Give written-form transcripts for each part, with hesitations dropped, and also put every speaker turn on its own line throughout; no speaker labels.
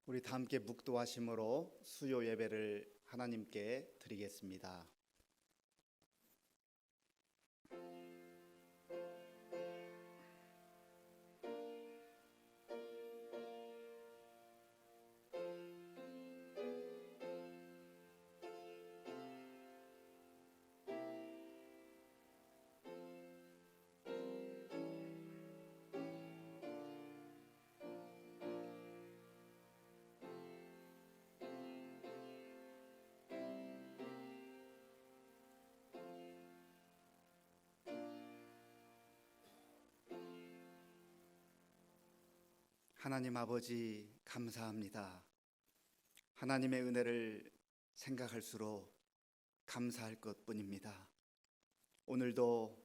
우리 다 함께 묵도하심으로 수요 예배를 하나님께 드리겠습니다. 하나님 아버지 감사합니다. 하나님의 은혜를 생각할수록 감사할 것뿐입니다. 오늘도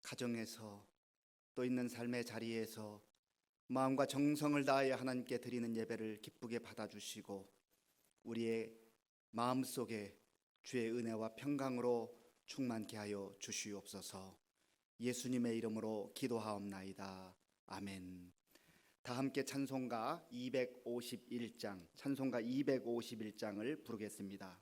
가정에서 또 있는 삶의 자리에서 마음과 정성을 다하여 하나님께 드리는 예배를 기쁘게 받아주시고 우리의 마음속에 주의 은혜와 평강으로 충만케 하여 주시옵소서. 예수님의 이름으로 기도하옵나이다. 아멘. 다 함께 찬송가 251장을 부르겠습니다.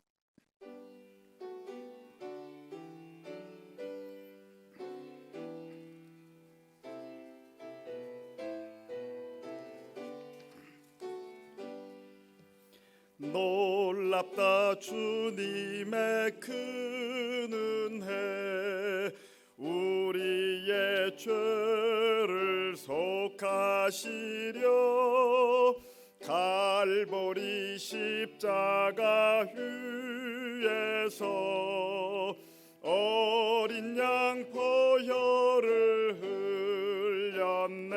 놀랍다 주님의 큰 은혜, 우리의 죄를 속하시려 갈보리 십자가 위에서 어린 양 보혈을 흘렸네.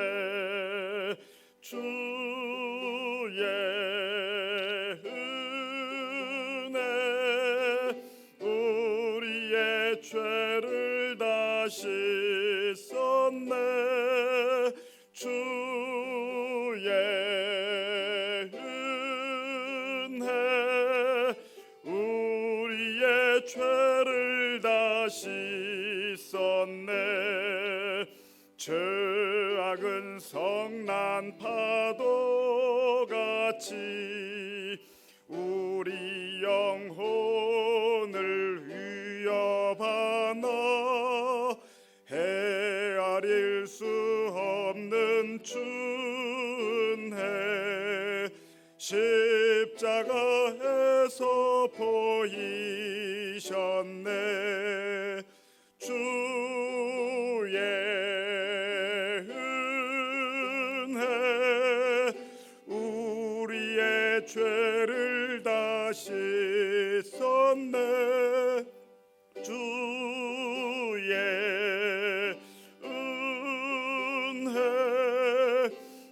주의 우리의 죄를 다 씻었네. 주의 은혜 우리의 죄를 다 씻었네. 죄악은 성난 파도같이 우리 영혼을 위협하나 헤아릴 수 없는 은혜 십자가에서 보이셨네. 주의 은혜 우리의 죄를 다 씻었네. 주의 은혜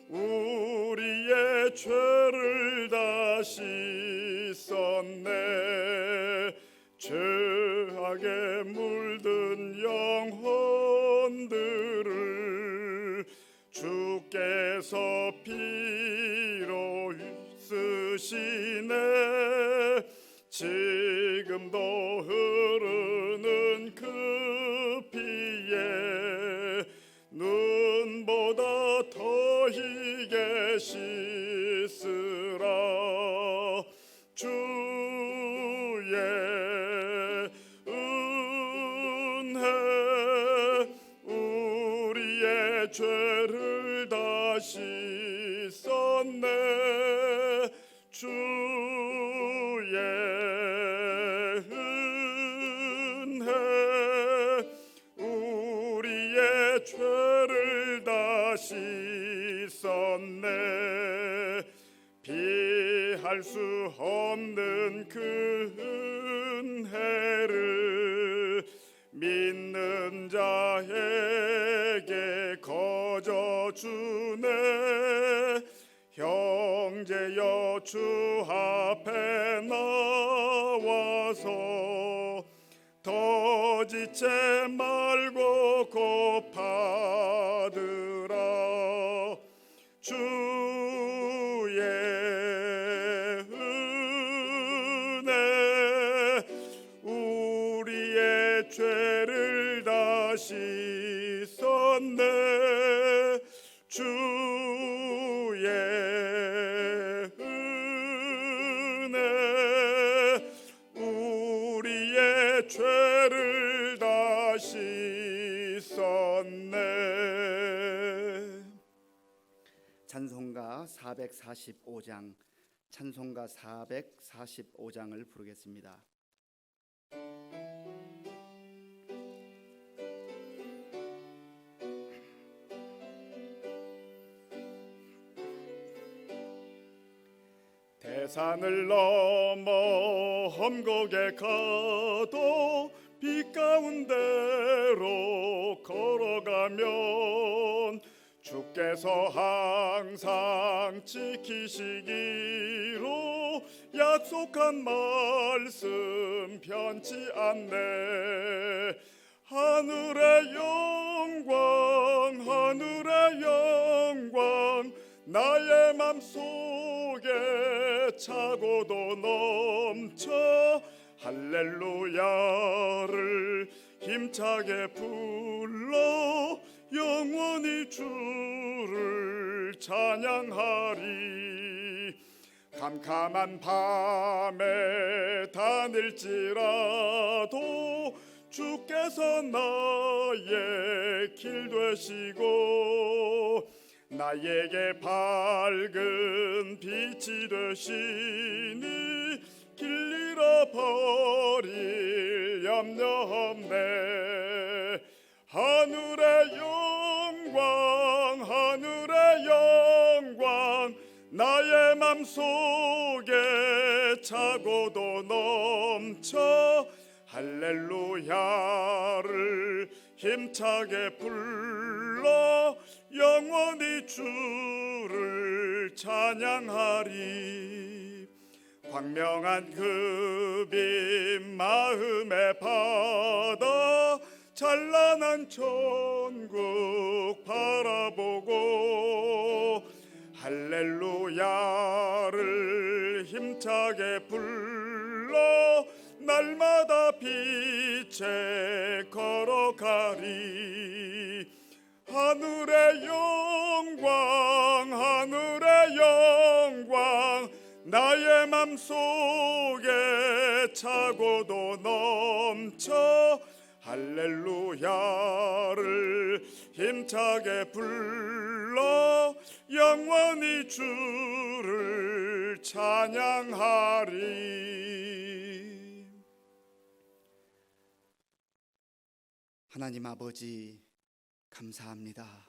우리의 죄를 다 씻었네. 죄악에 물든 영혼들을 주께서 피로 쓰시네. 지금도 흐르는 그 피에 눈보다 더 희게 씻으라. 주의 은혜 우리의 죄를 다 씻었네. 주의 은혜 우리의 죄를 다 씻었네. 피할 수 없는 그 은혜를 믿는 자에게 거저 주네. 형제여 주 앞에 나와서 더 지체 말고 곧 받으라. 주의 은혜 우리의 죄를 다 씻었네. 주의 은혜
찬송가 445장, 찬송가 445장을 부르겠습니다.
대산을 넘어 험곡에 가도 빛 가운데로 걸어가면 주께서 항상 지키시기로 약속한 말씀 변치 않네. 하늘의 영광, 하늘의 영광, 나의 맘속에 차고도 넘쳐 할렐루야를 힘차게 불러 영원히 주를 찬양하리. 캄캄한 밤에 다닐지라도 주께서 나의 길 되시고 나에게 밝은 빛이 되시니 길 잃어버릴 염려 없네. 하늘의 영광, 하늘의 영광, 나의 맘속에 차고도 넘쳐 할렐루야를 힘차게 불러 영원히 주를 찬양하리. 광명한 그 빛 마음에 받아 찬란한 천국 바라보고 할렐루야를 힘차게 불러 날마다 빛에 걸어가리. 하늘의 영광, 하늘의 영광, 나의 맘속에 차고도 넘쳐 할렐루야를 힘차게 불러 영원히 주를 찬양하리.
하나님 아버지, 감사합니다.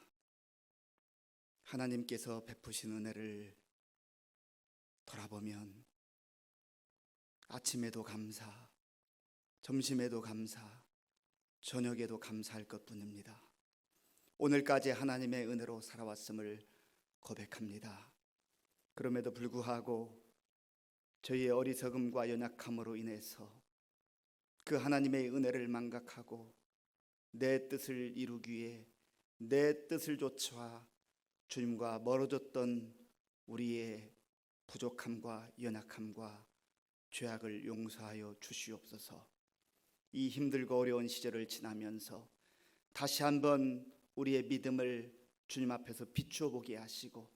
하나님께서 베푸신 은혜를 돌아보면 아침에도 감사, 점심에도 감사, 저녁에도 감사할 것뿐입니다. 오늘까지 하나님의 은혜로 살아왔음을 고백합니다. 그럼에도 불구하고 저희의 어리석음과 연약함으로 인해서 그 하나님의 은혜를 망각하고 내 뜻을 이루기 위해 내 뜻을 좇아 주님과 멀어졌던 우리의 부족함과 연약함과 죄악을 용서하여 주시옵소서. 이 힘들고 어려운 시절을 지나면서 다시 한번 우리의 믿음을 주님 앞에서 비추어 보게 하시고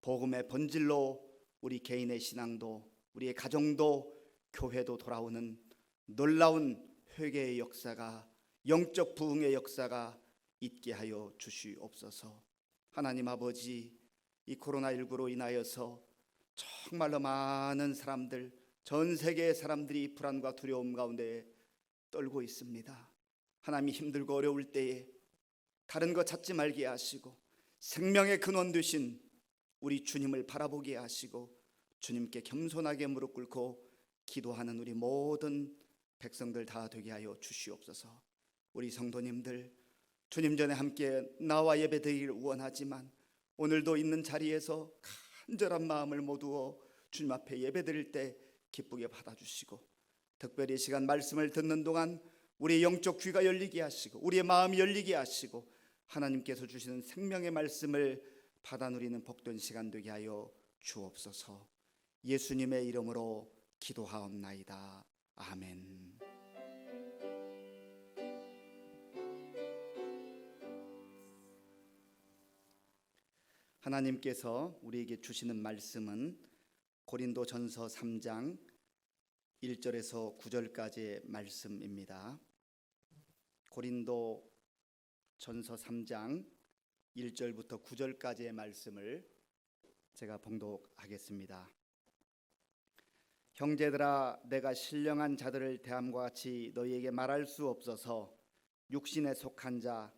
복음의 본질로 우리 개인의 신앙도 우리의 가정도 교회도 돌아오는 놀라운 회개의 역사가, 영적 부흥의 역사가 있게 하여 주시옵소서. 하나님 아버지, 이 코로나19로 인하여서 정말로 많은 사람들, 전 세계의 사람들이 불안과 두려움 가운데 떨고 있습니다. 하나님이 힘들고 어려울 때에 다른 것 찾지 말게 하시고 생명의 근원 되신 우리 주님을 바라보게 하시고 주님께 겸손하게 무릎 꿇고 기도하는 우리 모든 백성들 다 되게 하여 주시옵소서. 우리 성도님들 주님 전에 함께 나와 예배드리기를 원하지만 오늘도 있는 자리에서 간절한 마음을 모두어 주님 앞에 예배드릴 때 기쁘게 받아주시고 특별히 이 시간 말씀을 듣는 동안 우리의 영적 귀가 열리게 하시고 우리의 마음이 열리게 하시고 하나님께서 주시는 생명의 말씀을 받아 누리는 복된 시간 되게 하여 주옵소서. 예수님의 이름으로 기도하옵나이다. 아멘. 하나님께서 우리에게 주시는 말씀은 고린도전서 3장 1절에서 9절까지의 말씀입니다. 고린도전서 3장 1절부터 9절까지의 말씀을 제가 봉독하겠습니다. 형제들아, 내가 신령한 자들을 대함과 같이 너희에게 말할 수 없어서 육신에 속한 자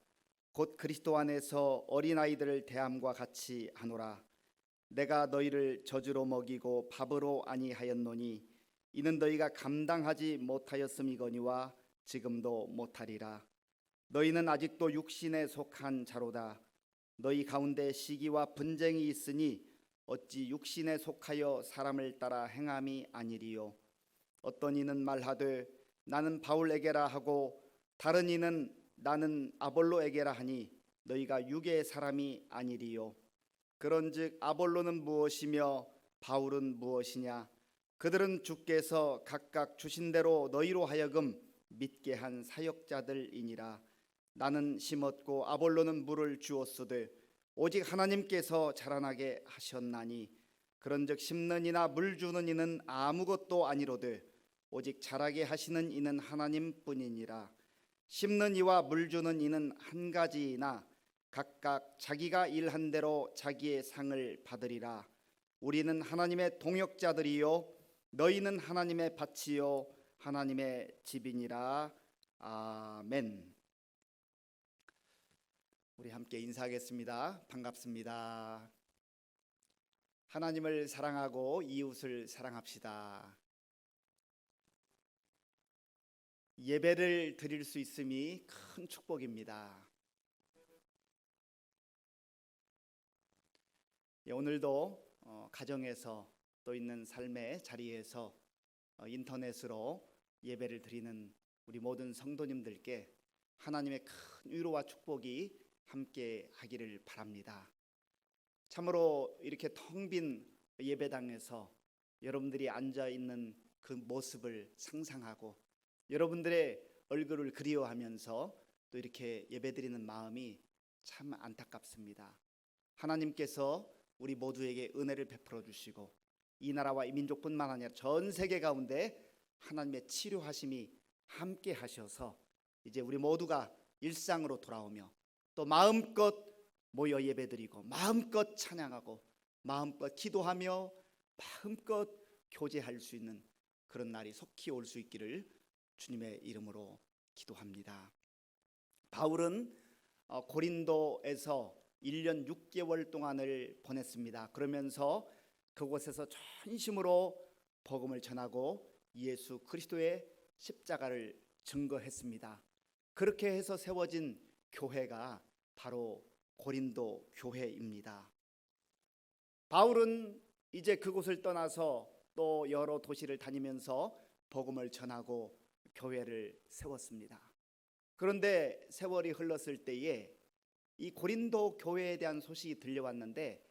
곧 그리스도 안에서 어린아이들을 대함과 같이 하노라. 내가 너희를 젖으로 먹이고 밥으로 아니하였노니 이는 너희가 감당하지 못하였음이거니와 지금도 못하리라. 너희는 아직도 육신에 속한 자로다. 너희 가운데 시기와 분쟁이 있으니 어찌 육신에 속하여 사람을 따라 행함이 아니리요. 어떤 이는 말하되 나는 바울에게라 하고 다른 이는 나는 아볼로에게라 하니 너희가 육의 사람이 아니리요. 그런즉 아볼로는 무엇이며 바울은 무엇이냐? 그들은 주께서 각각 주신 대로 너희로 하여금 믿게 한 사역자들이니라. 나는 심었고 아볼로는 물을 주었으되 오직 하나님께서 자라나게 하셨나니 그런즉 심는 이나 물 주는 이는 아무것도 아니로되 오직 자라게 하시는 이는 하나님뿐이니라. 심는 이와 물 주는 이는 한 가지이나 각각 자기가 일한 대로 자기의 상을 받으리라. 우리는 하나님의 동역자들이요 너희는 하나님의 밭이요 하나님의 집이니라. 아멘. 우리 함께 인사하겠습니다. 반갑습니다. 하나님을 사랑하고 이웃을 사랑합시다. 예배를 드릴 수 있음이 큰 축복입니다. 오늘도 가정에서 또 있는 삶의 자리에서 인터넷으로 예배를 드리는 우리 모든 성도님들께 하나님의 큰 위로와 축복이 함께 하기를 바랍니다. 참으로 이렇게 텅 빈 예배당에서 여러분들이 앉아 있는 그 모습을 상상하고 여러분들의 얼굴을 그리워하면서 또 이렇게 예배드리는 마음이 참 안타깝습니다. 하나님께서 우리 모두에게 은혜를 베풀어 주시고 이 나라와 이 민족뿐만 아니라 전 세계 가운데 하나님의 치료하심이 함께 하셔서 이제 우리 모두가 일상으로 돌아오며 또 마음껏 모여 예배드리고 마음껏 찬양하고 마음껏 기도하며 마음껏 교제할 수 있는 그런 날이 속히 올 수 있기를 주님의 이름으로 기도합니다. 바울은 고린도에서 1년 6개월 동안을 보냈습니다. 그러면서 그곳에서 전심으로 복음을 전하고 예수 그리스도의 십자가를 증거했습니다. 그렇게 해서 세워진 교회가 바로 고린도 교회입니다. 바울은 이제 그곳을 떠나서 또 여러 도시를 다니면서 복음을 전하고 교회를 세웠습니다. 그런데 세월이 흘렀을 때에 이 고린도 교회에 대한 소식이 들려왔는데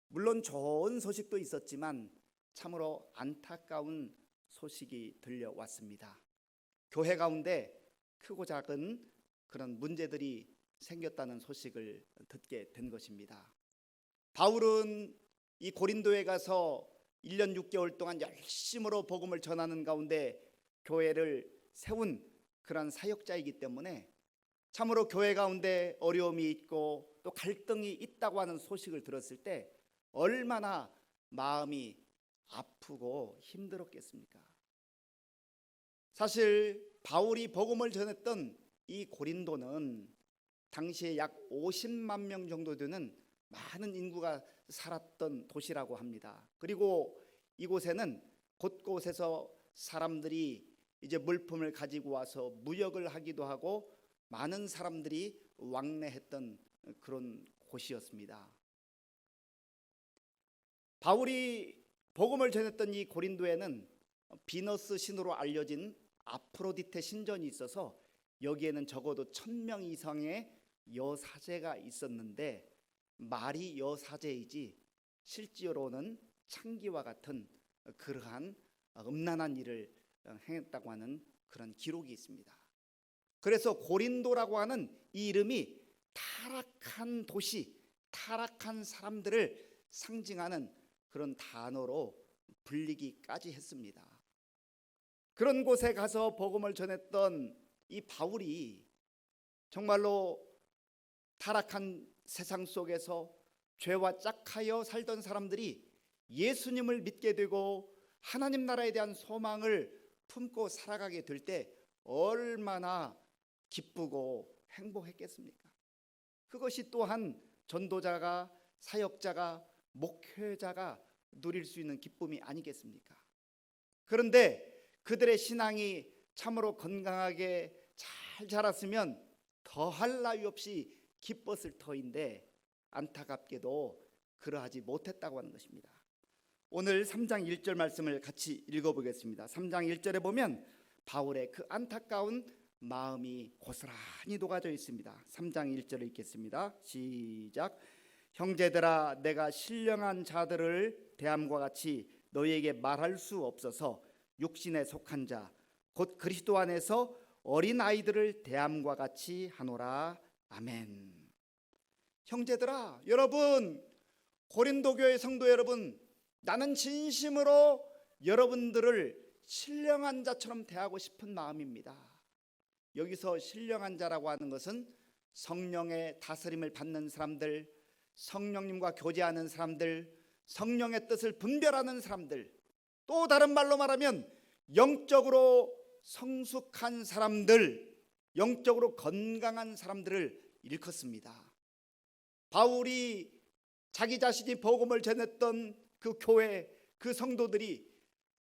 물론 좋은 소식도 있었지만 참으로 안타까운 소식이 들려왔습니다. 교회 가운데 크고 작은 그런 문제들이 생겼다는 소식을 듣게 된 것입니다. 바울은 이 고린도에 가서 1년 6개월 동안 열심으로 복음을 전하는 가운데 교회를 세운 그런 사역자이기 때문에 참으로 교회 가운데 어려움이 있고 또 갈등이 있다고 하는 소식을 들었을 때 얼마나 마음이 아프고 힘들었겠습니까? 사실 바울이 복음을 전했던 이 고린도는 당시에 약 50만 명 정도 되는 많은 인구가 살았던 도시라고 합니다. 그리고 이곳에는 곳곳에서 사람들이 이제 물품을 가지고 와서 무역을 하기도 하고 많은 사람들이 왕래했던 그런 곳이었습니다. 바울이 복음을 전했던 이 고린도에는 비너스 신으로 알려진 아프로디테 신전이 있어서 여기에는 적어도 1000명 이상의 여사제가 있었는데 말이 여사제이지 실제로는 창기와 같은 그러한 음란한 일을 행했다고 하는 그런 기록이 있습니다. 그래서 고린도라고 하는 이 이름이 타락한 도시, 타락한 사람들을 상징하는 그런 단어로 불리기까지 했습니다. 그런 곳에 가서 복음을 전했던 이 바울이 정말로 타락한 세상 속에서 죄와 짝하여 살던 사람들이 예수님을 믿게 되고 하나님 나라에 대한 소망을 품고 살아가게 될 때 얼마나 기쁘고 행복했겠습니까? 그것이 또한 전도자가, 사역자가, 목회자가 누릴 수 있는 기쁨이 아니겠습니까? 그런데 그들의 신앙이 참으로 건강하게 잘 자랐으면 더할 나위 없이 기뻤을 터인데 안타깝게도 그러하지 못했다고 하는 것입니다. 오늘 3장 1절 말씀을 같이 읽어보겠습니다. 3장 1절에 보면 바울의 그 안타까운 마음이 고스란히 녹아져 있습니다. 3장 1절을 읽겠습니다. 시작. 형제들아, 내가 신령한 자들을 대함과 같이 너희에게 말할 수 없어서 육신에 속한 자 곧 그리스도 안에서 어린 아이들을 대함과 같이 하노라. 아멘. 형제들아, 여러분, 고린도 교회 성도 여러분, 나는 진심으로 여러분들을 신령한 자처럼 대하고 싶은 마음입니다. 여기서 신령한 자라고 하는 것은 성령의 다스림을 받는 사람들, 성령님과 교제하는 사람들, 성령의 뜻을 분별하는 사람들, 또 다른 말로 말하면 영적으로 성숙한 사람들, 영적으로 건강한 사람들을 일컫습니다. 바울이 자기 자신이 복음을 전했던 그 교회, 그 성도들이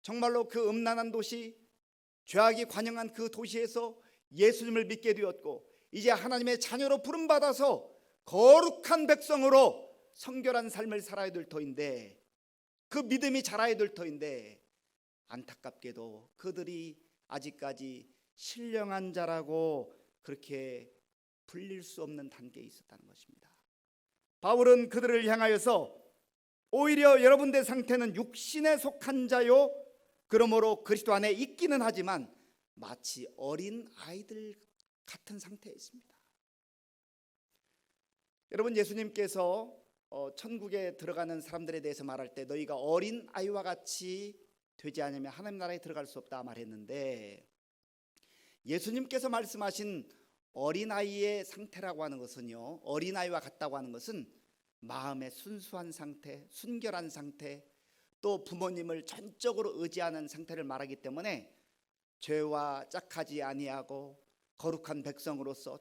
정말로 그 음란한 도시, 죄악이 관영한 그 도시에서 예수님을 믿게 되었고 이제 하나님의 자녀로 부름받아서 거룩한 백성으로 성결한 삶을 살아야 될 터인데, 그 믿음이 자라야 될 터인데 안타깝게도 그들이 아직까지 신령한 자라고 그렇게 불릴 수 없는 단계에 있었다는 것입니다. 바울은 그들을 향하여서 오히려 여러분들의 상태는 육신에 속한 자요, 그러므로 그리스도 안에 있기는 하지만 마치 어린 아이들 같은 상태에 있습니다. 여러분, 예수님께서 천국에 들어가는 사람들에 대해서 말할 때 너희가 어린 아이와 같이 되지 않으면 하나님 나라에 들어갈 수 없다 말했는데, 예수님께서 말씀하신 어린아이의 상태라고 하는 것은요, 어린아이와 같다고 하는 것은 마음의 순수한 상태, 순결한 상태, 또 부모님을 전적으로 의지하는 상태를 말하기 때문에 죄와 짝하지 아니하고 거룩한 백성으로서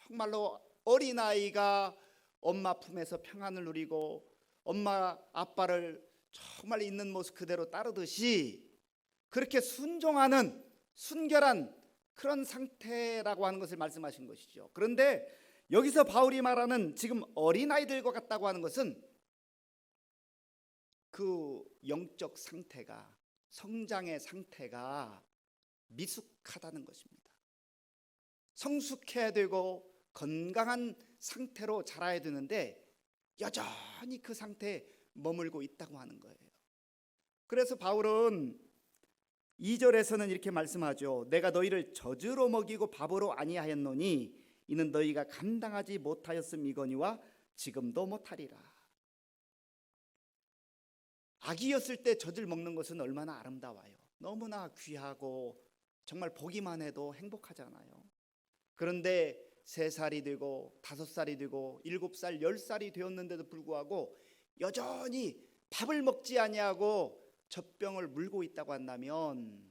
정말로 어린아이가 엄마 품에서 평안을 누리고 엄마 아빠를 정말 있는 모습 그대로 따르듯이 그렇게 순종하는 순결한 그런 상태라고 하는 것을 말씀하신 것이죠. 그런데 여기서 바울이 말하는 지금 어린아이들과 같다고 하는 것은 그 영적 상태가, 성장의 상태가 미숙하다는 것입니다. 성숙해야 되고 건강한 상태로 자라야 되는데 여전히 그 상태에 머물고 있다고 하는 거예요. 그래서 바울은 2절에서는 이렇게 말씀하죠. 내가 너희를 젖으로 먹이고 밥으로 아니하였노니 이는 너희가 감당하지 못하였음이거니와 지금도 못하리라. 아기였을 때 젖을 먹는 것은 얼마나 아름다워요. 너무나 귀하고 정말 보기만 해도 행복하잖아요. 그런데 3살이 되고 5살이 되고 7살, 10살이 되었는데도 불구하고 여전히 밥을 먹지 아니하고 젖병을 물고 있다고 한다면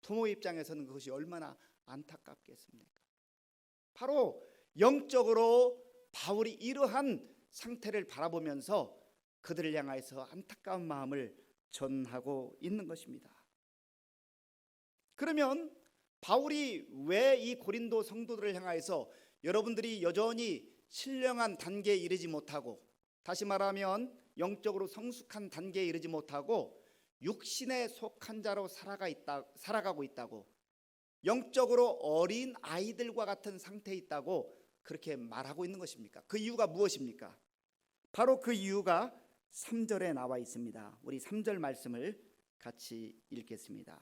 부모 입장에서는 그것이 얼마나 안타깝겠습니까? 바로 영적으로 바울이 이러한 상태를 바라보면서 그들을 향해서 안타까운 마음을 전하고 있는 것입니다. 그러면 바울이 왜 이 고린도 성도들을 향해서 여러분들이 여전히 신령한 단계에 이르지 못하고, 다시 말하면 영적으로 성숙한 단계에 이르지 못하고 육신에 속한 자로 살아가고 있다고, 영적으로 어린 아이들과 같은 상태에 있다고 그렇게 말하고 있는 것입니까? 그 이유가 무엇입니까? 바로 그 이유가 3절에 나와 있습니다. 우리 3절 말씀을 같이 읽겠습니다.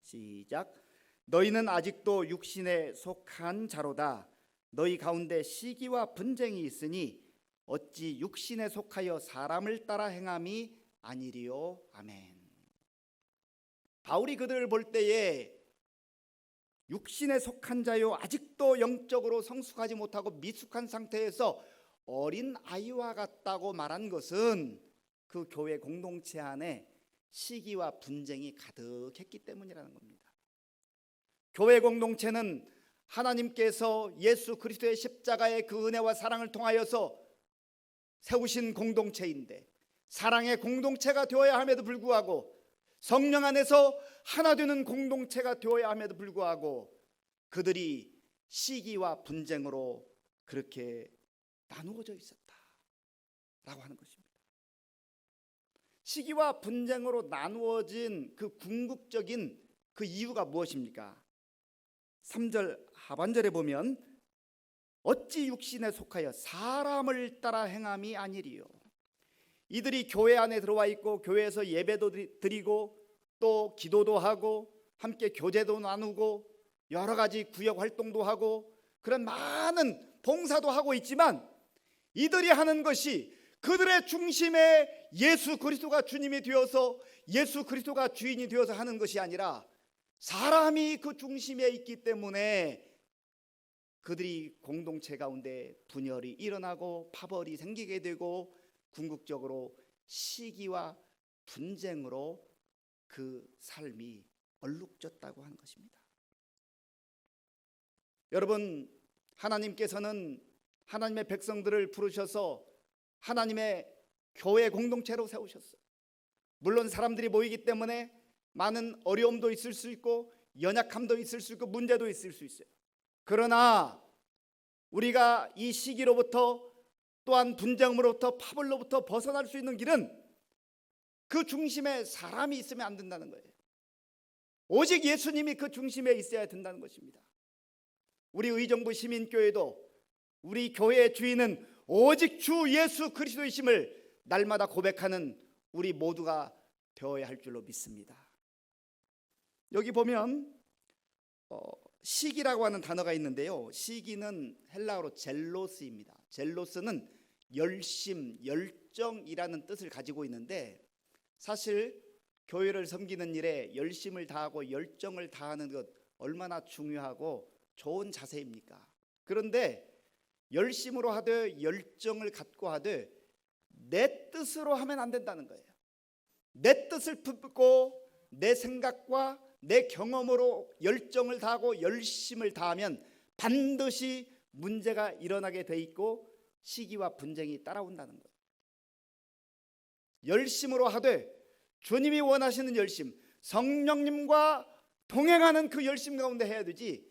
시작. 너희는 아직도 육신에 속한 자로다. 너희 가운데 시기와 분쟁이 있으니 어찌 육신에 속하여 사람을 따라 행함이 아니리요. 아멘. 바울이 그들을 볼 때에 육신에 속한 자요, 아직도 영적으로 성숙하지 못하고 미숙한 상태에서 어린 아이와 같다고 말한 것은 그 교회 공동체 안에 시기와 분쟁이 가득했기 때문이라는 겁니다. 교회 공동체는 하나님께서 예수 그리스도의 십자가의 그 은혜와 사랑을 통하여서 세우신 공동체인데, 사랑의 공동체가 되어야 함에도 불구하고, 성령 안에서 하나 되는 공동체가 되어야 함에도 불구하고 그들이 시기와 분쟁으로 그렇게 나누어져 있었다라고 하는 것입니다. 시기와 분쟁으로 나누어진 그 궁극적인 그 이유가 무엇입니까? 3절 하반절에 보면 어찌 육신에 속하여 사람을 따라 행함이 아니리요. 이들이 교회 안에 들어와 있고 교회에서 예배도 드리고 또 기도도 하고 함께 교제도 나누고 여러 가지 구역 활동도 하고 그런 많은 봉사도 하고 있지만, 이들이 하는 것이 그들의 중심에 예수 그리스도가 주님이 되어서 예수 그리스도가 주인이 되어서 하는 것이 아니라 사람이 그 중심에 있기 때문에 그들이 공동체 가운데 분열이 일어나고 파벌이 생기게 되고 궁극적으로 시기와 분쟁으로 그 삶이 얼룩졌다고 하는 것입니다. 여러분, 하나님께서는 하나님의 백성들을 부르셔서 하나님의 교회 공동체로 세우셨어요. 물론 사람들이 모이기 때문에 많은 어려움도 있을 수 있고 연약함도 있을 수 있고 문제도 있을 수 있어요. 그러나 우리가 이 시기로부터 또한 분쟁으로부터 파벌로부터 벗어날 수 있는 길은 그 중심에 사람이 있으면 안 된다는 거예요. 오직 예수님이 그 중심에 있어야 된다는 것입니다. 우리 의정부 시민교회도 우리 교회의 주인은 오직 주 예수 그리스도이심을 날마다 고백하는 우리 모두가 되어야 할 줄로 믿습니다. 여기 보면 시기라고 하는 단어가 있는데요, 시기는 헬라어로 젤로스입니다. 젤로스는 열심, 열정이라는 뜻을 가지고 있는데, 사실 교회를 섬기는 일에 열심을 다하고 열정을 다하는 것 얼마나 중요하고 좋은 자세입니까? 그런데 열심으로 하되 열정을 갖고 하되 내 뜻으로 하면 안 된다는 거예요. 내 뜻을 품고 내 생각과 내 경험으로 열정을 다하고 열심을 다하면 반드시 문제가 일어나게 돼 있고 시기와 분쟁이 따라온다는 거예요. 열심으로 하되 주님이 원하시는 열심, 성령님과 동행하는 그 열심 가운데 해야 되지,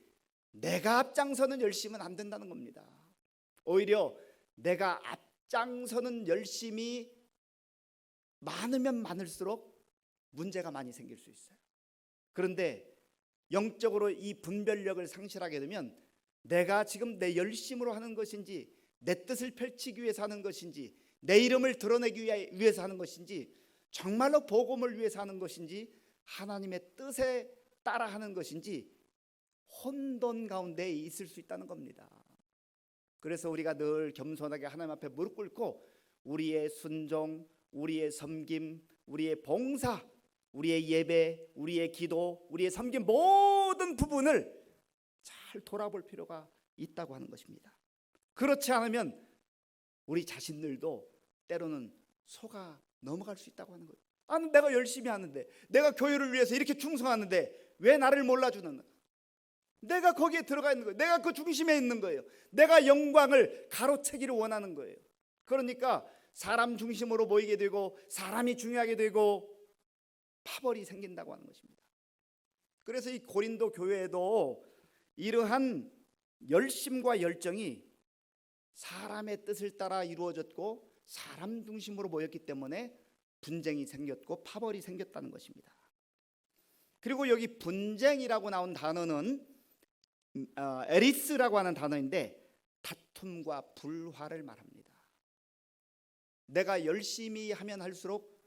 내가 앞장서는 열심은 안 된다는 겁니다. 오히려 내가 앞장서는 열심이 많으면 많을수록 문제가 많이 생길 수 있어요. 그런데 영적으로 이 분별력을 상실하게 되면 내가 지금 내 열심으로 하는 것인지, 내 뜻을 펼치기 위해서 하는 것인지, 내 이름을 드러내기 위해서 하는 것인지, 정말로 복음을 위해서 하는 것인지, 하나님의 뜻에 따라 하는 것인지 혼돈 가운데 있을 수 있다는 겁니다. 그래서 우리가 늘 겸손하게 하나님 앞에 무릎 꿇고 우리의 순종, 우리의 섬김, 우리의 봉사, 우리의 예배, 우리의 기도, 우리의 섬김 모든 부분을 잘 돌아볼 필요가 있다고 하는 것입니다. 그렇지 않으면 우리 자신들도 때로는 속아 넘어갈 수 있다고 하는 거예요. 아니, 내가 열심히 하는데, 내가 교회를 위해서 이렇게 충성하는데 왜 나를 몰라주는 거야? 내가 거기에 들어가 있는 거예요. 내가 그 중심에 있는 거예요. 내가 영광을 가로채기를 원하는 거예요. 그러니까 사람 중심으로 모이게 되고 사람이 중요하게 되고 파벌이 생긴다고 하는 것입니다. 그래서 이 고린도 교회에도 이러한 열심과 열정이 사람의 뜻을 따라 이루어졌고 사람 중심으로 모였기 때문에 분쟁이 생겼고 파벌이 생겼다는 것입니다. 그리고 여기 분쟁이라고 나온 단어는 에리스라고 하는 단어인데 다툼과 불화를 말합니다. 내가 열심히 하면 할수록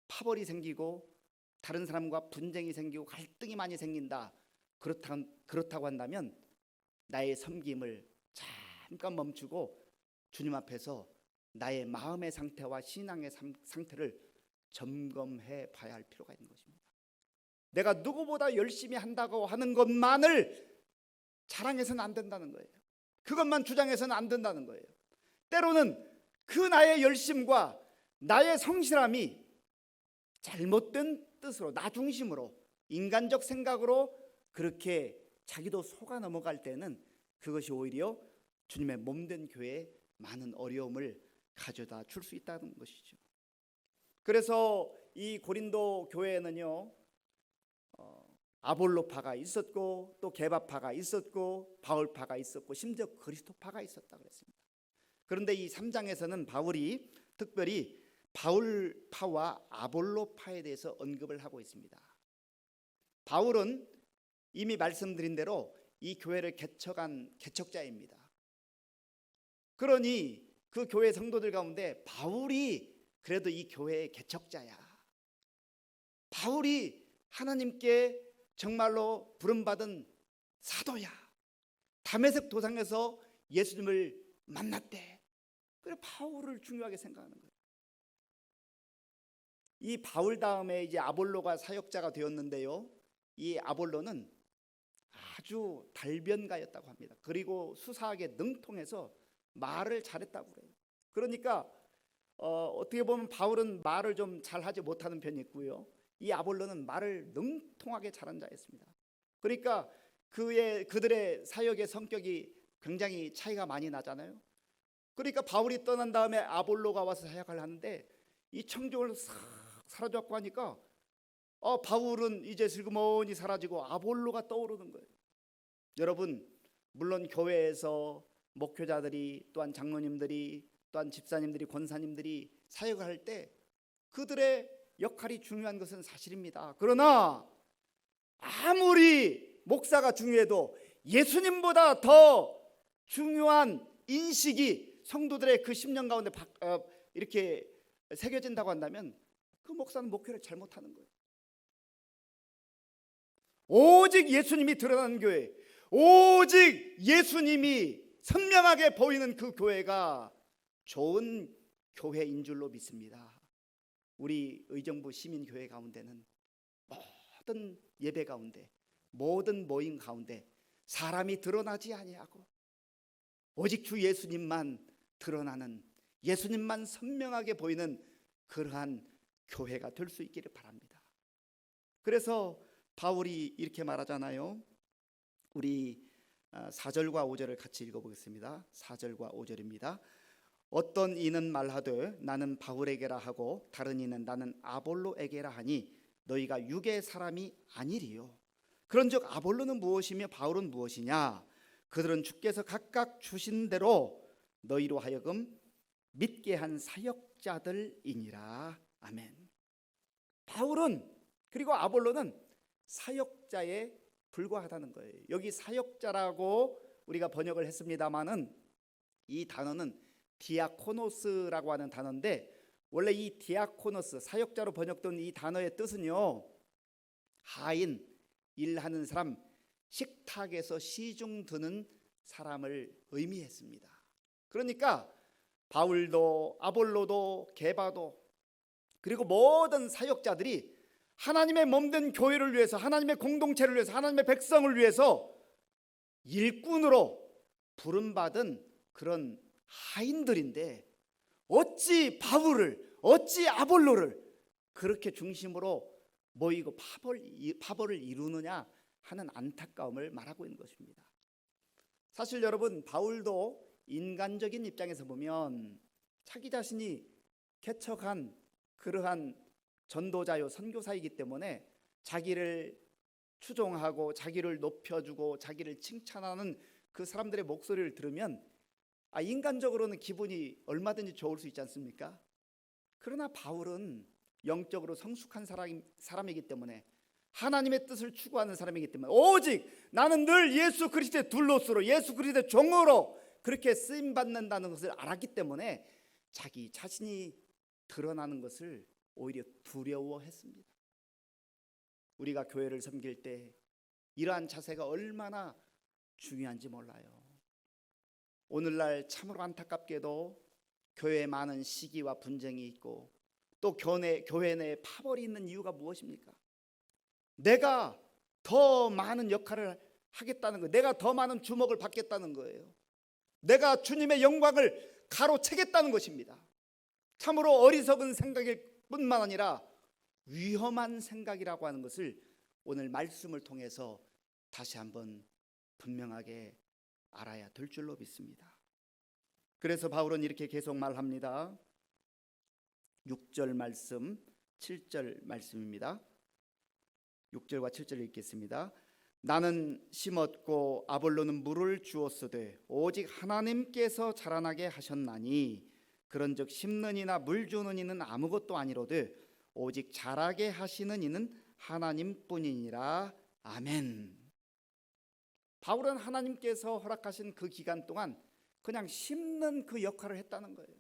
파벌이 생기고 다른 사람과 분쟁이 생기고 갈등이 많이 생긴다. 그렇다고 한다면 나의 섬김을 잠깐 멈추고 주님 앞에서 나의 마음의 상태와 신앙의 상태를 점검해 봐야 할 필요가 있는 것입니다. 내가 누구보다 열심히 한다고 하는 것만을 자랑해서는 안 된다는 거예요. 그것만 주장해서는 안 된다는 거예요. 때로는 그 나의 열심과 나의 성실함이 잘못된 뜻으로, 나 중심으로, 인간적 생각으로 그렇게 자기도 속아 넘어갈 때는 그것이 오히려 주님의 몸된 교회에 많은 어려움을 가져다 줄 수 있다는 것이죠. 그래서 이 고린도 교회에는요, 아볼로파가 있었고 또 게바파가 있었고 바울파가 있었고 심지어 그리스도파가 있었다 그랬습니다. 그런데 이 3장에서는 바울이 특별히 바울파와 아볼로파에 대해서 언급을 하고 있습니다. 바울은 이미 말씀드린 대로 이 교회를 개척한 개척자입니다. 그러니 그 교회 성도들 가운데 바울이 그래도 이 교회의 개척자야. 바울이 하나님께 정말로 부름받은 사도야. 다메섹 도상에서 예수님을 만났대. 그래 바울을 중요하게 생각하는 거예요. 이 바울 다음에 이제 아볼로가 사역자가 되었는데요. 이 아볼로는 아주 달변가였다고 합니다. 그리고 수사하게 능통해서 말을 잘했다고 그래요. 그러니까 어떻게 보면 바울은 말을 좀 잘하지 못하는 편이 있고요. 이 아볼로는 말을 능통하게 잘한 자였습니다. 그러니까 그들의 사역의 성격이 굉장히 차이가 많이 나잖아요. 그러니까 바울이 떠난 다음에 아볼로가 와서 사역을 하는데 이 청중을 싹 사라졌고 하니까 바울은 이제 슬그머니 사라지고 아볼로가 떠오르는 거예요. 여러분, 물론 교회에서 목회자들이 또한 장로님들이 또한 집사님들이 권사님들이 사역을 할 때 그들의 역할이 중요한 것은 사실입니다. 그러나 아무리 목사가 중요해도 예수님보다 더 중요한 인식이 성도들의 그 10년 가운데 이렇게 새겨진다고 한다면 그 목사는 목회를 잘못하는 거예요. 오직 예수님이 드러나는 교회, 오직 예수님이 선명하게 보이는 그 교회가 좋은 교회인 줄로 믿습니다. 우리 의정부 시민교회 가운데는 모든 예배 가운데, 모든 모임 가운데 사람이 드러나지 아니하고 오직 주 예수님만 드러나는, 예수님만 선명하게 보이는 그러한 교회가 될 수 있기를 바랍니다. 그래서 바울이 이렇게 말하잖아요. 우리 4절과 5절을 같이 읽어보겠습니다. 4절과 5절입니다. 어떤 이는 말하되 나는 바울에게라 하고 다른 이는 나는 아볼로에게라 하니 너희가 육의 사람이 아니리요. 그런즉 아볼로는 무엇이며 바울은 무엇이냐? 그들은 주께서 각각 주신 대로 너희로 하여금 믿게 한 사역자들이니라. 아멘. 바울은 그리고 아볼로는 사역자에 불과하다는 거예요. 여기 사역자라고 우리가 번역을 했습니다마는 이 단어는 디아코노스라고 하는 단어인데 원래 이 디아코노스, 사역자로 번역된 이 단어의 뜻은요, 하인, 일하는 사람, 식탁에서 시중 드는 사람을 의미했습니다. 그러니까 바울도 아볼로도 게바도 그리고 모든 사역자들이 하나님의 몸된 교회를 위해서, 하나님의 공동체를 위해서, 하나님의 백성을 위해서 일꾼으로 부름받은 그런 하인들인데 어찌 바울을, 어찌 아볼로를 그렇게 중심으로 모이고 파벌을 이루느냐 하는 안타까움을 말하고 있는 것입니다. 사실 여러분, 바울도 인간적인 입장에서 보면 자기 자신이 개척한 그러한 전도자요 선교사이기 때문에 자기를 추종하고 자기를 높여주고 자기를 칭찬하는 그 사람들의 목소리를 들으면 인간적으로는 기분이 얼마든지 좋을 수 있지 않습니까? 그러나 바울은 영적으로 성숙한 사람이기 때문에, 하나님의 뜻을 추구하는 사람이기 때문에 오직 나는 늘 예수 그리스도의 둘로스로, 예수 그리스도의 종으로 그렇게 쓰임 받는다는 것을 알았기 때문에 자기 자신이 드러나는 것을 오히려 두려워했습니다. 우리가 교회를 섬길 때 이러한 자세가 얼마나 중요한지 몰라요. 오늘날 참으로 안타깝게도 교회에 많은 시기와 분쟁이 있고 또 교회 내에 파벌이 있는 이유가 무엇입니까? 내가 더 많은 역할을 하겠다는 거예요. 내가 더 많은 주목을 받겠다는 거예요. 내가 주님의 영광을 가로채겠다는 것입니다. 참으로 어리석은 생각일 뿐만 아니라 위험한 생각이라고 하는 것을 오늘 말씀을 통해서 다시 한번 분명하게 알아야 될 줄로 믿습니다. 그래서 바울은 이렇게 계속 말합니다. 6절 말씀, 7절 말씀입니다. 6절과 7절 읽겠습니다. 나는 심었고 아볼로는 물을 주었으되 오직 하나님께서 자라나게 하셨나니 그런즉 심는 이나 물 주는 이는 아무것도 아니로되 오직 자라게 하시는 이는 하나님뿐이니라. 아멘. 바울은 하나님께서 허락하신 그 기간 동안 그냥 심는 그 역할을 했다는 거예요.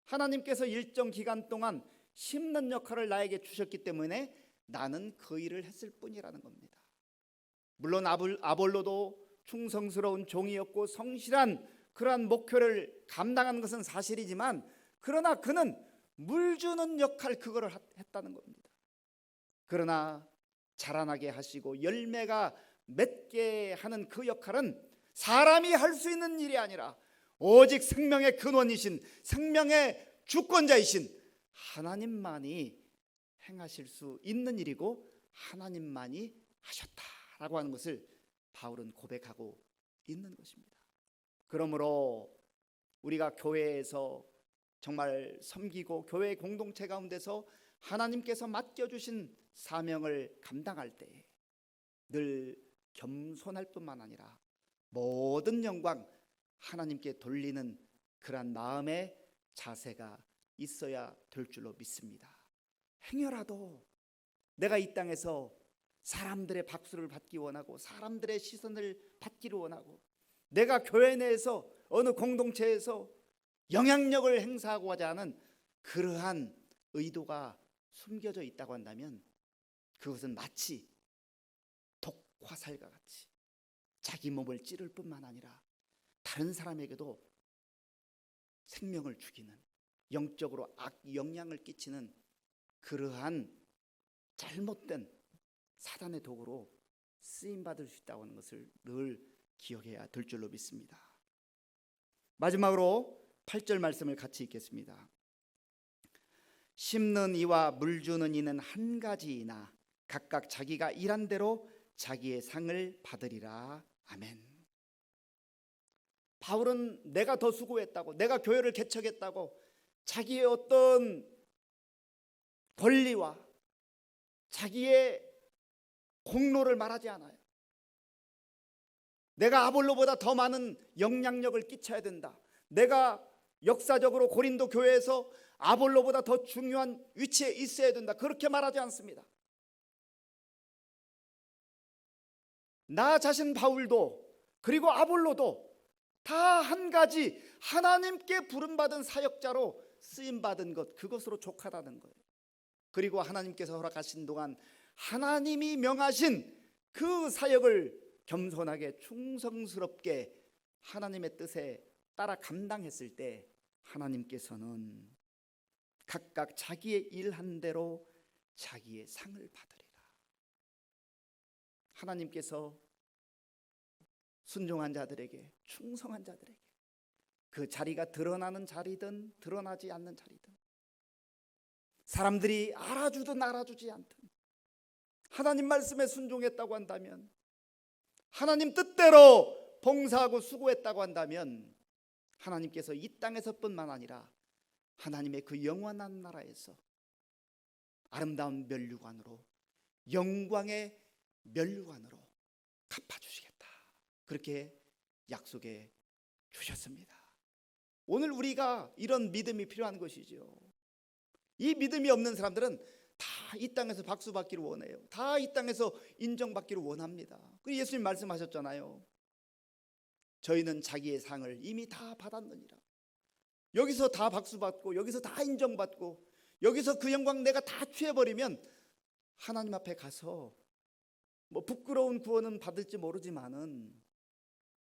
하나님께서 일정 기간 동안 심는 역할을 나에게 주셨기 때문에 나는 그 일을 했을 뿐이라는 겁니다. 물론 아볼로도 충성스러운 종이었고 성실한 그러한 목표를 감당하는 것은 사실이지만, 그러나 그는 물 주는 역할, 그거를 했다는 겁니다. 그러나 자라나게 하시고 열매가 맺게 하는 그 역할은 사람이 할 수 있는 일이 아니라 오직 생명의 근원이신, 생명의 주권자이신 하나님만이 행하실 수 있는 일이고 하나님만이 하셨다라고 하는 것을 바울은 고백하고 있는 것입니다. 그러므로 우리가 교회에서 정말 섬기고 교회 공동체 가운데서 하나님께서 맡겨주신 사명을 감당할 때 늘 겸손할 뿐만 아니라 모든 영광 하나님께 돌리는 그러한 마음의 자세가 있어야 될 줄로 믿습니다. 행여라도 내가 이 땅에서 사람들의 박수를 받기 원하고 사람들의 시선을 받기를 원하고 내가 교회 내에서 어느 공동체에서 영향력을 행사하고자 하는 그러한 의도가 숨겨져 있다고 한다면 그것은 마치 독화살과 같이 자기 몸을 찌를 뿐만 아니라 다른 사람에게도 생명을 죽이는, 영적으로 악영향을 끼치는 그러한 잘못된 사단의 도구로 쓰임받을 수 있다고 하는 것을 늘 기억해야 될 줄로 믿습니다. 마지막으로 8절 말씀을 같이 읽겠습니다. 심는 이와 물 주는 이는 한 가지이나 각각 자기가 일한 대로 자기의 상을 받으리라. 아멘. 바울은 내가 더 수고했다고, 내가 교회를 개척했다고 자기의 어떤 권리와 자기의 공로를 말하지 않아요. 내가 아볼로보다 더 많은 영향력을 끼쳐야 된다, 내가 역사적으로 고린도 교회에서 아볼로보다 더 중요한 위치에 있어야 된다, 그렇게 말하지 않습니다. 나 자신 바울도 그리고 아볼로도 다 한 가지 하나님께 부름받은 사역자로 쓰임받은 것, 그것으로 족하다는 거예요. 그리고 하나님께서 허락하신 동안 하나님이 명하신 그 사역을 겸손하게 충성스럽게 하나님의 뜻에 따라 감당했을 때 하나님께서는 각각 자기의 일한 대로 자기의 상을 받으리라. 하나님께서 순종한 자들에게, 충성한 자들에게 그 자리가 드러나는 자리든 드러나지 않는 자리든, 사람들이 알아주든 알아주지 않든 하나님 말씀에 순종했다고 한다면, 하나님 뜻대로 봉사하고 수고했다고 한다면 하나님께서 이 땅에서뿐만 아니라 하나님의 그 영원한 나라에서 아름다운 면류관으로, 영광의 면류관으로 갚아주시겠다, 그렇게 약속해 주셨습니다. 오늘 우리가 이런 믿음이 필요한 것이죠. 이 믿음이 없는 사람들은 다 이 땅에서 박수 받기를 원해요. 다 이 땅에서 인정받기를 원합니다. 그 예수님 말씀하셨잖아요. 저희는 자기의 상을 이미 다 받았느니라. 여기서 다 박수 받고 여기서 다 인정받고 여기서 그 영광 내가 다 취해버리면 하나님 앞에 가서 뭐 부끄러운 구원은 받을지 모르지만은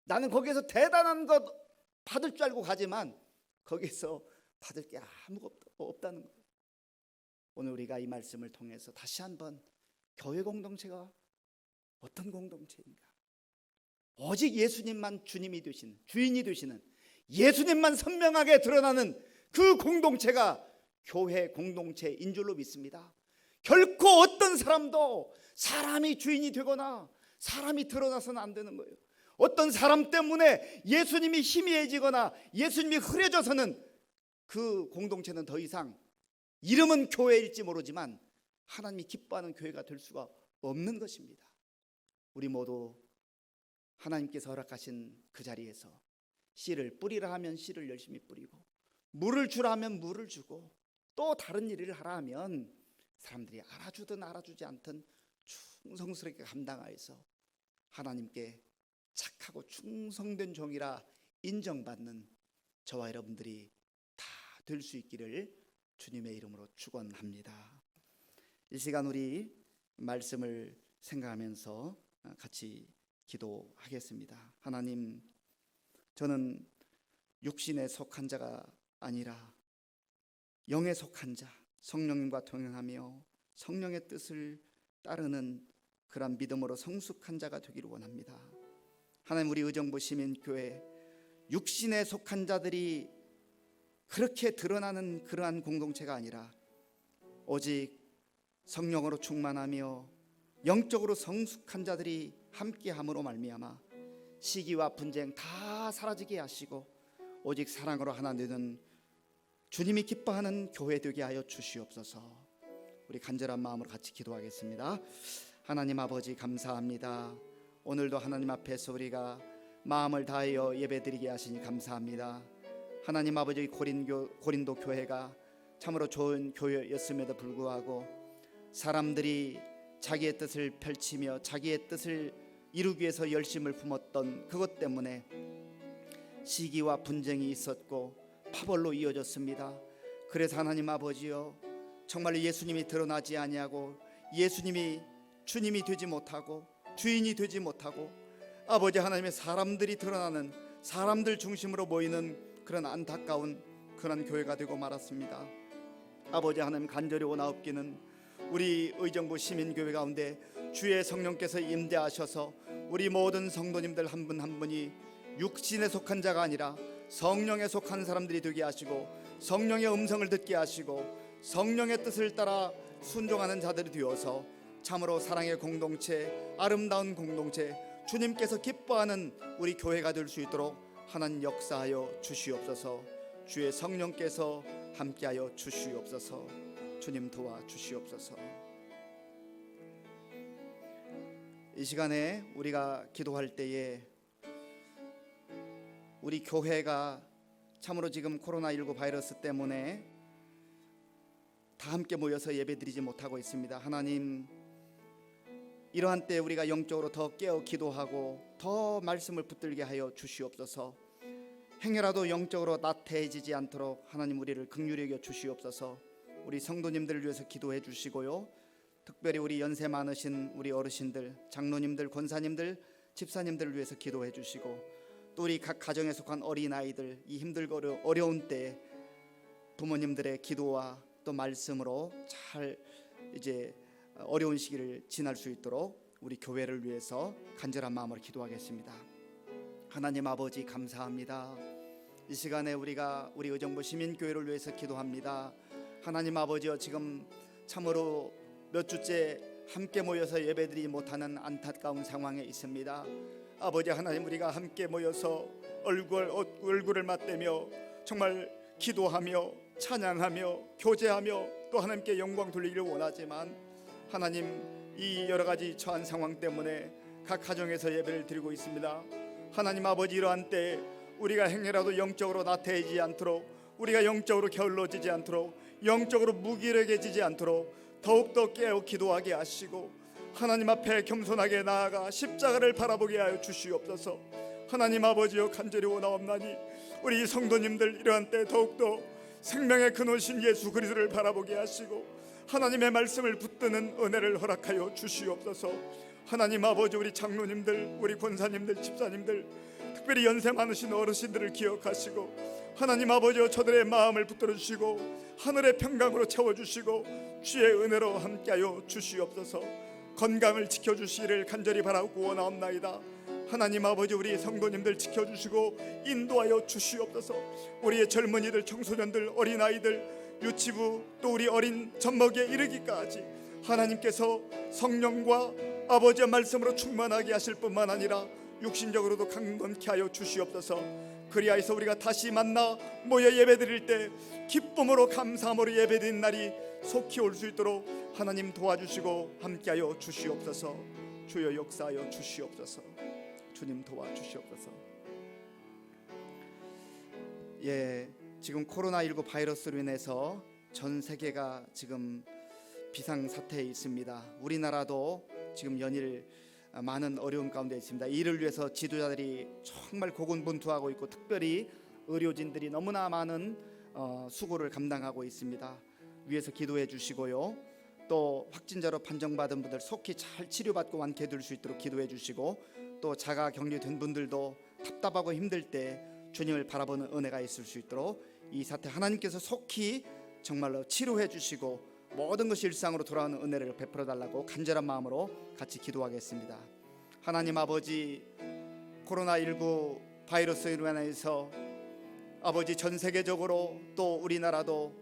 나는 거기에서 대단한 것 받을 줄 알고 가지만 거기서 받을 게 아무것도 없다는 거예요. 오늘 우리가 이 말씀을 통해서 다시 한번 교회 공동체가 어떤 공동체인가, 오직 예수님만 주님이 되시는, 주인이 되시는 예수님만 선명하게 드러나는 그 공동체가 교회 공동체인 줄로 믿습니다. 결코 어떤 사람도 사람이 주인이 되거나 사람이 드러나서는 안 되는 거예요. 어떤 사람 때문에 예수님이 희미해지거나 예수님이 흐려져서는 그 공동체는 더 이상 이름은 교회일지 모르지만 하나님이 기뻐하는 교회가 될 수가 없는 것입니다. 우리 모두 하나님께서 허락하신 그 자리에서 씨를 뿌리라 하면 씨를 열심히 뿌리고, 물을 주라 하면 물을 주고, 또 다른 일을 하라 하면 사람들이 알아주든 알아주지 않든 충성스럽게 감당하여서 하나님께 착하고 충성된 종이라 인정받는 저와 여러분들이 다 될 수 있기를 주님의 이름으로 축원합니다. 이 시간 우리 말씀을 생각하면서 같이 기도하겠습니다. 하나님, 저는 육신에 속한 자가 아니라 영에 속한 자, 성령님과 동행하며 성령의 뜻을 따르는 그런 믿음으로 성숙한 자가 되기를 원합니다. 하나님, 우리 의정부 시민교회 육신에 속한 자들이 그렇게 드러나는 그러한 공동체가 아니라 오직 성령으로 충만하며 영적으로 성숙한 자들이 함께함으로 말미암아 시기와 분쟁 다 사라지게 하시고 오직 사랑으로 하나 되는 주님이 기뻐하는 교회 되게 하여 주시옵소서. 우리 간절한 마음으로 같이 기도하겠습니다. 하나님 아버지, 감사합니다. 오늘도 하나님 앞에서 우리가 마음을 다하여 예배드리게 하시니 감사합니다. 하나님 아버지, 고린도 교회가 참으로 좋은 교회였음에도 불구하고 사람들이 자기의 뜻을 펼치며 자기의 뜻을 이루기 위해서 열심을 품었던 그것 때문에 시기와 분쟁이 있었고 파벌로 이어졌습니다. 그래서 하나님 아버지여, 정말 예수님이 드러나지 아니하고 예수님이 주님이 되지 못하고 주인이 되지 못하고 아버지 하나님의 사람들이 드러나는, 사람들 중심으로 모이는 그런 안타까운 그런 교회가 되고 말았습니다. 아버지 하나님, 간절히 원하옵기는 우리 의정부 시민교회 가운데 주의 성령께서 임재하셔서 우리 모든 성도님들 한 분 한 분이 육신에 속한 자가 아니라 성령에 속한 사람들이 되게 하시고 성령의 음성을 듣게 하시고 성령의 뜻을 따라 순종하는 자들이 되어서 참으로 사랑의 공동체, 아름다운 공동체, 주님께서 기뻐하는 우리 교회가 될 수 있도록 하나님 역사하여 주시옵소서. 주의 성령께서 함께하여 주시옵소서. 주님 도와 주시옵소서. 이 시간에 우리가 기도할 때에 우리 교회가 참으로 지금 코로나19 바이러스 때문에 다 함께 모여서 예배드리지 못하고 있습니다. 하나님, 이러한 때 우리가 영적으로 더 깨어 기도하고 더 말씀을 붙들게 하여 주시옵소서. 행여라도 영적으로 나태해지지 않도록 하나님 우리를 긍휼히 여겨 주시옵소서. 우리 성도님들을 위해서 기도해 주시고요, 특별히 우리 연세 많으신 우리 어르신들, 장로님들, 권사님들, 집사님들을 위해서 기도해 주시고, 또 우리 각 가정에 속한 어린아이들, 이 힘들고 어려운 때 부모님들의 기도와 또 말씀으로 잘 이제 어려운 시기를 지날 수 있도록 우리 교회를 위해서 간절한 마음으로 기도하겠습니다. 하나님 아버지, 감사합니다. 이 시간에 우리가 우리 의정부 시민교회를 위해서 기도합니다. 하나님 아버지여, 지금 참으로 몇 주째 함께 모여서 예배드리지 못하는 안타까운 상황에 있습니다. 아버지 하나님, 우리가 함께 모여서 얼굴을 맞대며 정말 기도하며 찬양하며 교제하며 또 하나님께 영광 돌리기를 원하지만 하나님, 이 여러 가지 처한 상황 때문에 각 가정에서 예배를 드리고 있습니다. 하나님 아버지, 이러한 때 우리가 행여라도 영적으로 나태해지지 않도록, 우리가 영적으로 게을러지지 않도록, 영적으로 무기력해지지 않도록 더욱더 깨어 기도하게 하시고 하나님 앞에 겸손하게 나아가 십자가를 바라보게 하여 주시옵소서. 하나님 아버지여, 간절히 원하옵나니 우리 성도님들 이러한 때 더욱더 생명의 근원신 예수 그리스도를 바라보게 하시고 하나님의 말씀을 붙드는 은혜를 허락하여 주시옵소서. 하나님 아버지, 우리 장로님들, 우리 권사님들, 집사님들, 특별히 연세 많으신 어르신들을 기억하시고 하나님 아버지여, 저들의 마음을 붙들어 주시고 하늘의 평강으로 채워주시고 주의 은혜로 함께하여 주시옵소서. 건강을 지켜주시기를 간절히 바라고 원하옵나이다. 하나님 아버지, 우리 성도님들 지켜주시고 인도하여 주시옵소서. 우리의 젊은이들, 청소년들, 어린아이들, 유치부, 또 우리 어린 젖먹이에 이르기까지 하나님께서 성령과 아버지의 말씀으로 충만하게 하실 뿐만 아니라 육신적으로도 강건케 하여 주시옵소서. 그리하여서 우리가 다시 만나 모여 예배드릴 때 기쁨으로 감사함으로 예배드린 날이 속히 올 수 있도록 하나님 도와주시고 함께하여 주시옵소서. 주여 역사하여 주시옵소서. 주님 도와주시옵소서. 지금 코로나19 바이러스로 인해서 전 세계가 지금 비상사태에 있습니다. 우리나라도 지금 연일 많은 어려움 가운데 있습니다. 이를 위해서 지도자들이 정말 고군분투하고 있고, 특별히 의료진들이 너무나 많은 수고를 감당하고 있습니다. 위에서 기도해 주시고요. 또 확진자로 판정받은 분들 속히 잘 치료받고 완쾌될 수 있도록 기도해 주시고, 또 자가 격리된 분들도 답답하고 힘들 때 주님을 바라보는 은혜가 있을 수 있도록 이 사태 하나님께서 속히 정말로 치료해 주시고 모든 것이 일상으로 돌아오는 은혜를 베풀어 달라고 간절한 마음으로 같이 기도하겠습니다. 하나님 아버지, 코로나19 바이러스로 인해서 아버지 전 세계적으로 또 우리나라도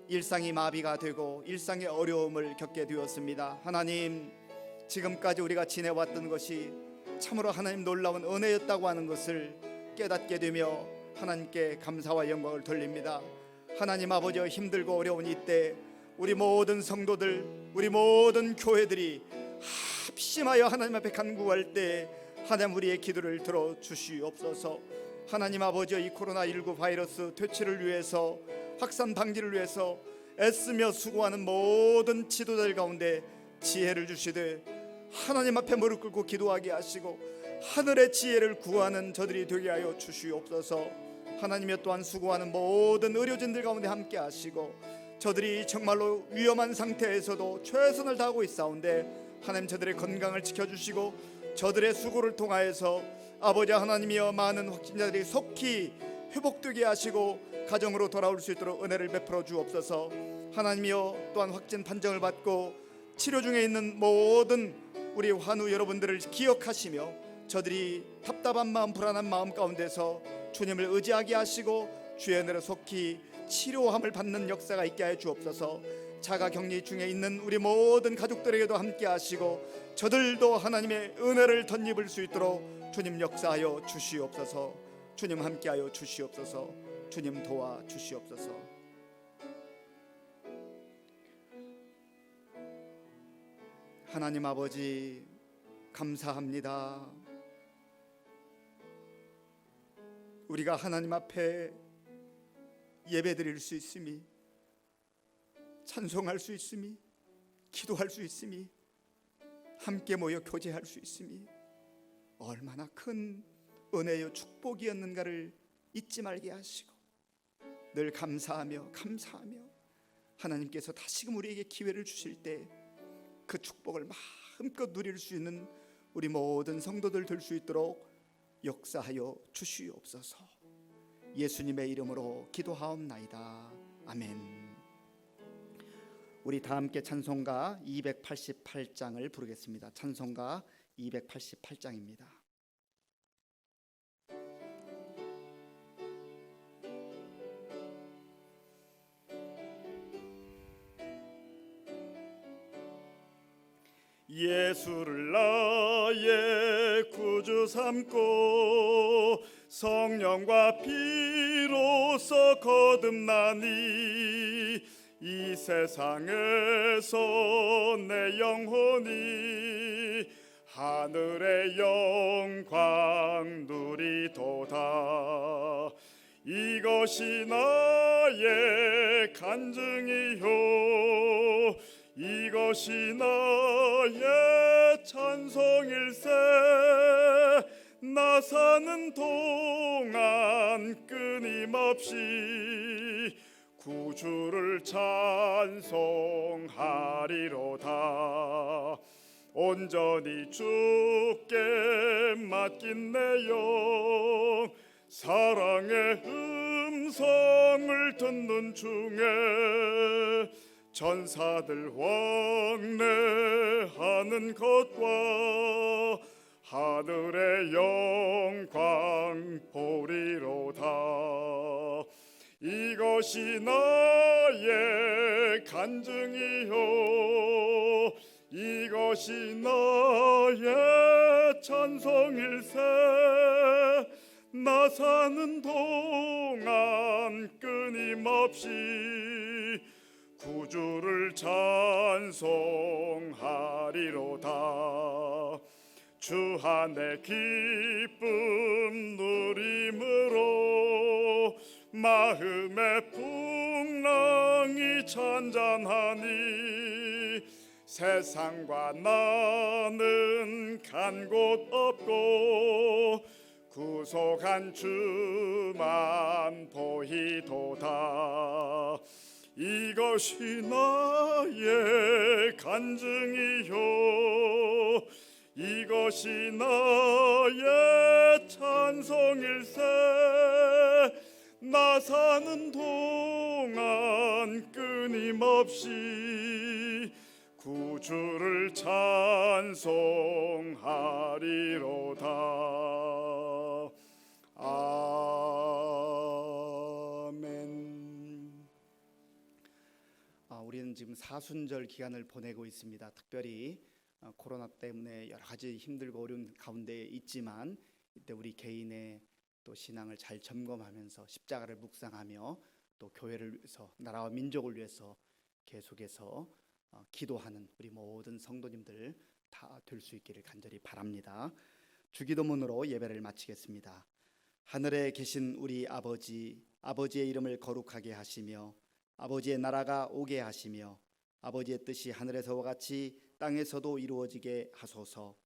일상이 마비가 되고 일상의 어려움을 겪게 되었습니다. 하나님, 지금까지 우리가 지내왔던 것이 참으로 하나님 놀라운 은혜였다고 하는 것을 깨닫게 되며 하나님께 감사와 영광을 돌립니다. 하나님 아버지, 힘들고 어려운 이때 우리 모든 성도들, 우리 모든 교회들이 합심하여 하나님 앞에 간구할 때 하나님 우리의 기도를 들어주시옵소서. 하나님 아버지, 이 코로나19 바이러스 퇴치를 위해서, 확산 방지를 위해서 애쓰며 수고하는 모든 지도자들 가운데 지혜를 주시되 하나님 앞에 무릎 꿇고 기도하게 하시고 하늘의 지혜를 구하는 저들이 되게 하여 주시옵소서. 하나님여, 또한 수고하는 모든 의료진들 가운데 함께 하시고, 저들이 정말로 위험한 상태에서도 최선을 다하고 있사온데 하나님 저들의 건강을 지켜주시고 저들의 수고를 통하여서 아버지 하나님이여 많은 확진자들이 속히 회복되게 하시고 가정으로 돌아올 수 있도록 은혜를 베풀어 주옵소서. 하나님이여, 또한 확진 판정을 받고 치료 중에 있는 모든 우리 환우 여러분들을 기억하시며 저들이 답답한 마음, 불안한 마음 가운데서 주님을 의지하게 하시고 주의 은혜로 속히 치료함을 받는 역사가 있게 하여 주옵소서. 자가격리 중에 있는 우리 모든 가족들에게도 함께 하시고 저들도 하나님의 은혜를 덧입을 수 있도록 주님 역사하여 주시옵소서. 주님 함께하여 주시옵소서. 주님 도와 주시옵소서. 하나님 아버지, 감사합니다. 우리가 하나님 앞에 예배드릴 수 있음이, 찬송할 수 있음이, 기도할 수 있음이, 함께 모여 교제할 수 있음이 얼마나 큰 은혜요 축복이었는가를 잊지 말게 하시고 늘 감사하며 하나님께서 다시금 우리에게 기회를 주실 때 그 축복을 마음껏 누릴 수 있는 우리 모든 성도들 될 수 있도록 역사하여 주시옵소서. 예수님의 이름으로 기도하옵나이다. 아멘. 우리 다 함께 찬송가 288장을 부르겠습니다. 찬송가 288장입니다.
예수를 나의 구주 삼고 성령과 피로써 거듭나니 이 세상에서 내 영혼이 하늘의 영광 누리도다. 이것이 나의 간증이요 이것이 나의 찬송일세. 나 사는 동안 끊임없이 구주를 찬송하리로다. 온전히 주께 맡긴 내 영 사랑의 음성을 듣는 중에 전사들 왕래하는 것과 하늘의 영광 보리로다. 이것이 나의 간증이요 이것이 나의 찬송일세. 나 사는 동안 끊임없이 구주를 찬송하리로다. 주 안에 기쁨 누림으로 마음의 풍랑이 잔잔하니 세상과 나는 간 곳 없고 구속한 주만 보이도다. 이것이 나의 간증이요 이것이 나의 찬송일세. 나 사는 동안 끊임없이 구주를 찬송하리로다. 아멘.
우리는 지금 사순절 기간을 보내고 있습니다. 특별히 코로나 때문에 여러 가지 힘들고 어려운 가운데 있지만 이때 우리 개인의 또 신앙을 잘 점검하면서 십자가를 묵상하며 또 교회를 위해서 나라와 민족을 위해서 계속해서 기도하는 우리 모든 성도님들 다 될 수 있기를 간절히 바랍니다. 주기도문으로 예배를 마치겠습니다. 하늘에 계신 우리 아버지, 아버지의 이름을 거룩하게 하시며 아버지의 나라가 오게 하시며 아버지의 뜻이 하늘에서와 같이 땅에서도 이루어지게 하소서.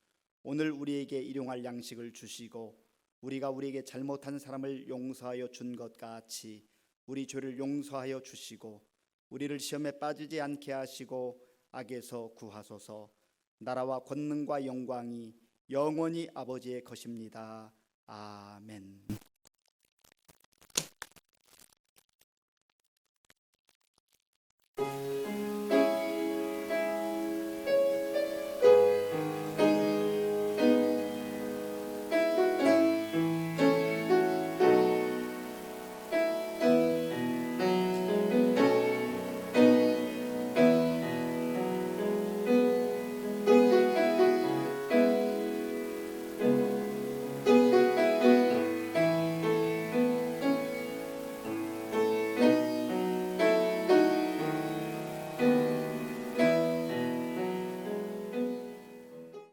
오늘 우리에게 일용할 양식을 주시고 우리가 우리에게 잘못한 사람을 용서하여 준 것 같이 우리 죄를 용서하여 주시고 우리를 시험에 빠지지 않게 하시고 악에서 구하소서. 나라와 권능과 영광이 영원히 아버지의 것입니다. 아멘.